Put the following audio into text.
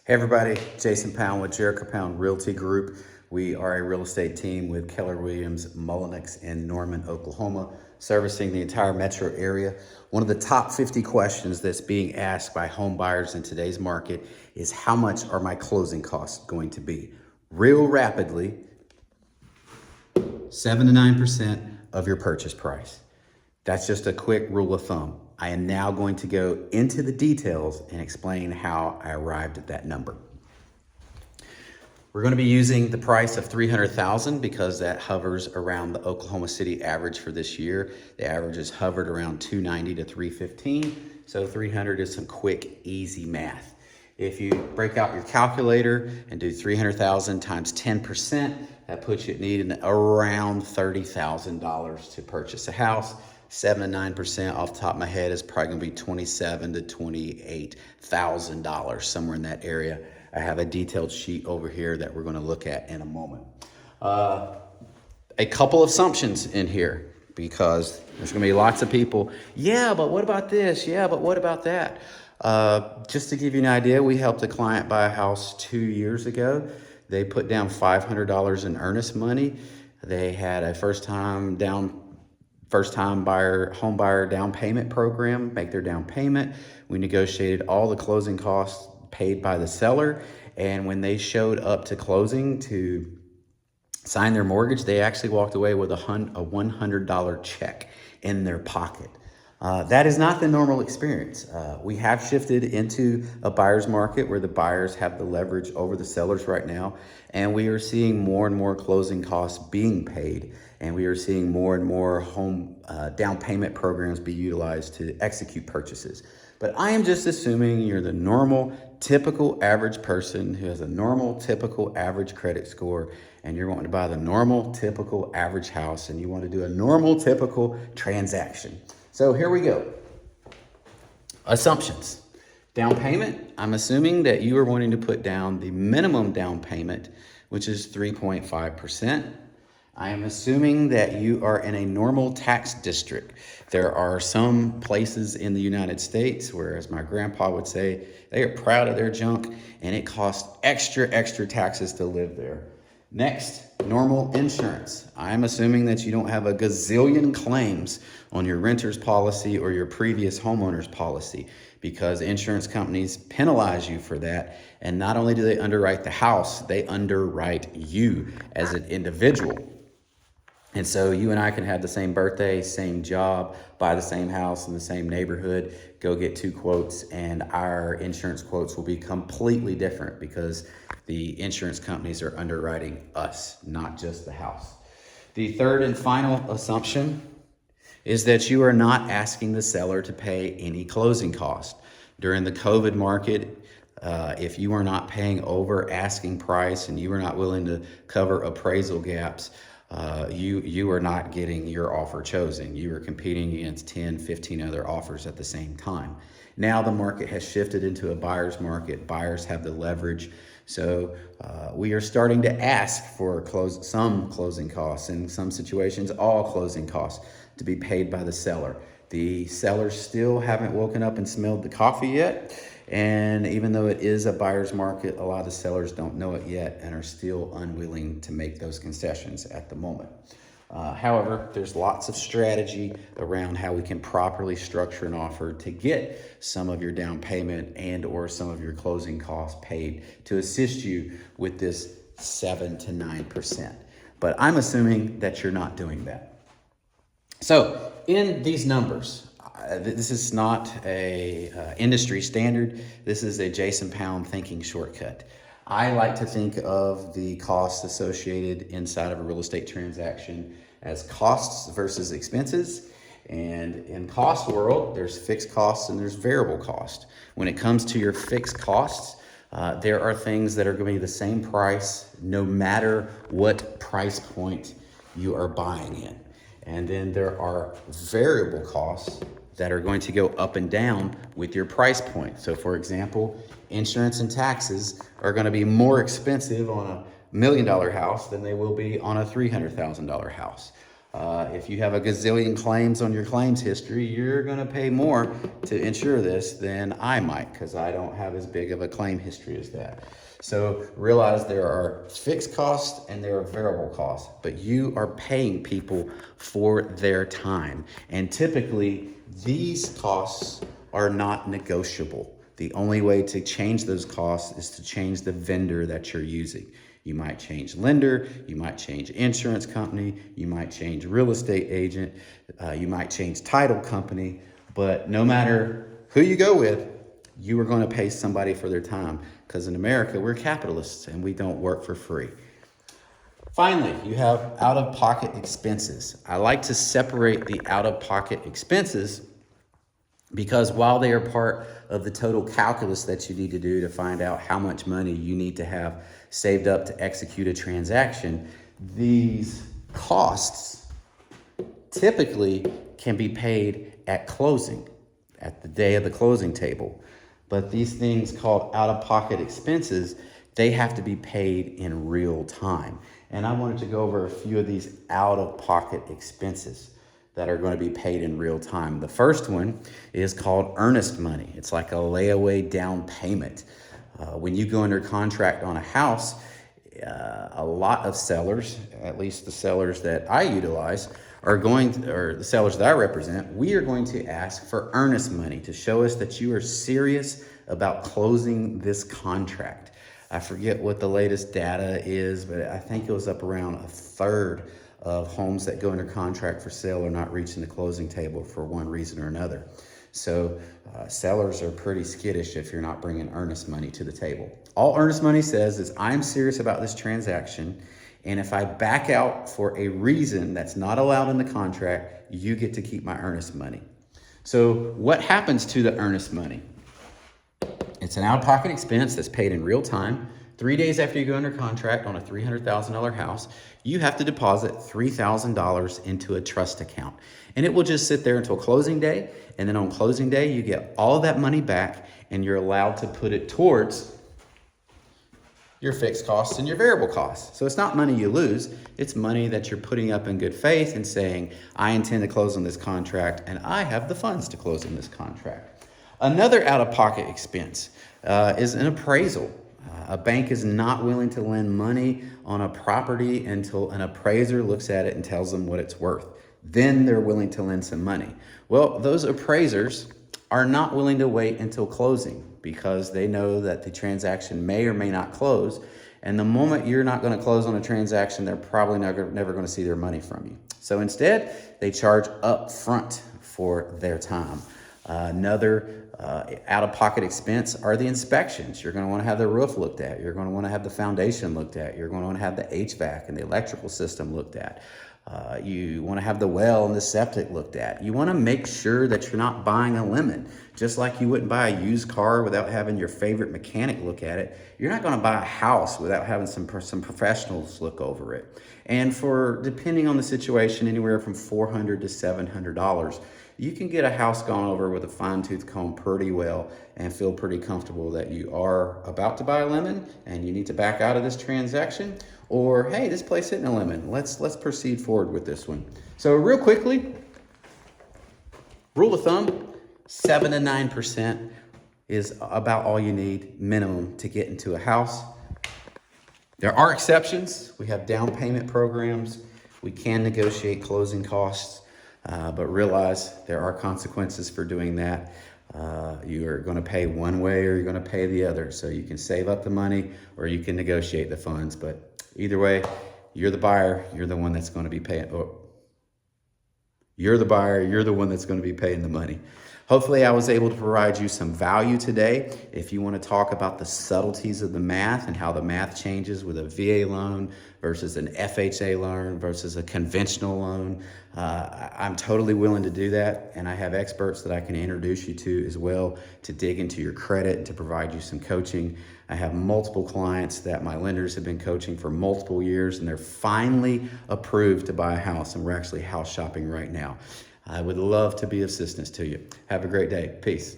Hey everybody, Jason Pound with Jericho Pound Realty Group. We are a real estate team with Keller Williams, Mullenix, in Norman, Oklahoma, servicing the entire metro area. One of the top 50 questions that's being asked by home buyers in today's market is how much are my closing costs going to be? Real rapidly, 7 to 9% of your purchase price. That's just a quick rule of thumb. I am now going to go into the details and explain how I arrived at that number. We're going to be using the price of $300,000 because that hovers around the Oklahoma City average for this year. The average has hovered around 290 to 315. So 300 is some quick, easy math. If you break out your calculator and do 300,000 times 10%, that puts you needing around $30,000 to purchase a house. 7 to 9% off the top of my head is probably gonna be $27,000 to $28,000, somewhere in that area. I have a detailed sheet over here that we're gonna look at in a moment. A couple of assumptions in here because there's gonna be lots of people, yeah, but what about this? Yeah, but what about that? Just to give you an idea, we helped a client buy a house 2 years ago. They put down $500 in earnest money. They had a first-time buyer, home buyer down payment program, make their down payment. We negotiated all the closing costs paid by the seller. And when they showed up to closing to sign their mortgage, they actually walked away with a $100 check in their pocket. That is not the normal experience. We have shifted into a buyer's market where the buyers have the leverage over the sellers right now, and we are seeing more and more closing costs being paid, and we are seeing more and more home down payment programs be utilized to execute purchases. But I am just assuming you're the normal, typical average person who has a normal, typical average credit score, and you're wanting to buy the normal, typical average house, and you want to do a normal, typical transaction. So here we go. Assumptions. Down payment, I'm assuming that you are wanting to put down the minimum down payment, which is 3.5%. I am assuming that you are in a normal tax district. There are some places in the United States where, as my grandpa would say, they are proud of their junk and it costs extra taxes to live there. Next, normal insurance. I'm assuming that you don't have a gazillion claims on your renter's policy or your previous homeowner's policy, because insurance companies penalize you for that. And not only do they underwrite the house, they underwrite you as an individual. And so you and I can have the same birthday, same job, buy the same house in the same neighborhood, go get 2 quotes, and our insurance quotes will be completely different because the insurance companies are underwriting us, not just the house. The third and final assumption is that you are not asking the seller to pay any closing cost. During the COVID market, if you are not paying over asking price and you are not willing to cover appraisal gaps, you are not getting your offer chosen. You are competing against 10, 15 other offers at the same time. Now the market has shifted into a buyer's market. Buyers have the leverage. So we are starting to ask for some closing costs, in some situations, all closing costs to be paid by the seller. The sellers still haven't woken up and smelled the coffee yet. And even though it is a buyer's market, a lot of the sellers don't know it yet and are still unwilling to make those concessions at the moment. However, there's lots of strategy around how we can properly structure an offer to get some of your down payment and or some of your closing costs paid to assist you with this 7 to 9%. But I'm assuming that you're not doing that. So in these numbers, this is not a industry standard. This is a Jason Pound thinking shortcut. I like to think of the costs associated inside of a real estate transaction as costs versus expenses. And in cost world, there's fixed costs and there's variable cost. When it comes to your fixed costs, there are things that are going to be the same price no matter what price point you are buying in. And then there are variable costs that are going to go up and down with your price point. So for example, insurance and taxes are going to be more expensive on a $1 million house than they will be on a $300,000 house. If you have a gazillion claims on your claims history, you're going to pay more to insure this than I might, because I don't have as big of a claim history as that. So realize there are fixed costs and there are variable costs, but you are paying people for their time. And typically, these costs are not negotiable. The only way to change those costs is to change the vendor that you're using. You might change lender, you might change insurance company, you might change real estate agent, you might change title company, but no matter who you go with, you are going to pay somebody for their time, because in America, we're capitalists and we don't work for free. Finally, you have out-of-pocket expenses. I like to separate the out-of-pocket expenses because while they are part of the total calculus that you need to do to find out how much money you need to have saved up to execute a transaction, these costs typically can be paid at closing, at the day of the closing table. But these things called out-of-pocket expenses, they have to be paid in real time. And I wanted to go over a few of these out-of-pocket expenses that are going to be paid in real time. The first one is called earnest money. It's like a layaway down payment. When you go under contract on a house, a lot of sellers, at least the sellers that I utilize, or the sellers that I represent, we are going to ask for earnest money to show us that you are serious about closing this contract. I forget what the latest data is, but I think it was up around a third of homes that go under contract for sale are not reaching the closing table for one reason or another. So sellers are pretty skittish if you're not bringing earnest money to the table. All earnest money says is, I'm serious about this transaction, and if I back out for a reason that's not allowed in the contract, you get to keep my earnest money. So what happens to the earnest money? It's an out-of-pocket expense that's paid in real time. 3 days after you go under contract on a $300,000 house, you have to deposit $3,000 into a trust account. And it will just sit there until closing day. And then on closing day, you get all of that money back and you're allowed to put it towards your fixed costs and your variable costs. So it's not money you lose. It's money that you're putting up in good faith and saying, I intend to close on this contract and I have the funds to close on this contract. Another out-of-pocket expense is an appraisal. A bank is not willing to lend money on a property until an appraiser looks at it and tells them what it's worth. Then they're willing to lend some money. Well, those appraisers are not willing to wait until closing because they know that the transaction may or may not close. And the moment you're not going to close on a transaction, they're probably never going to see their money from you. So instead, they charge up front for their time. Another out-of-pocket expense are the inspections. You're going to want to have the roof looked at. You're going to want to have the foundation looked at. You're going to want to have the HVAC and the electrical system looked at. You want to have the well and the septic looked at. You want to make sure that you're not buying a lemon. Just like you wouldn't buy a used car without having your favorite mechanic look at it, you're not going to buy a house without having some professionals look over it. And for, depending on the situation, anywhere from $400 to $700, you can get a house gone over with a fine-tooth comb pretty well and feel pretty comfortable that you are about to buy a lemon and you need to back out of this transaction, or hey, this place isn't a lemon. Let's proceed forward with this one. So real quickly, rule of thumb, 7 to 9% is about all you need minimum to get into a house. There are exceptions. We have down payment programs. We can negotiate closing costs. But realize there are consequences for doing that. You are going to pay one way or you're going to pay the other. So you can save up the money or you can negotiate the funds. But either way, you're the buyer. You're the one that's going to be paying. You're the buyer. You're the one that's going to be paying the money. Hopefully I was able to provide you some value today. If you want to talk about the subtleties of the math and how the math changes with a VA loan versus an FHA loan versus a conventional loan, I'm totally willing to do that. And I have experts that I can introduce you to as well to dig into your credit and to provide you some coaching. I have multiple clients that my lenders have been coaching for multiple years and they're finally approved to buy a house, and we're actually house shopping right now. I would love to be of assistance to you. Have a great day. Peace.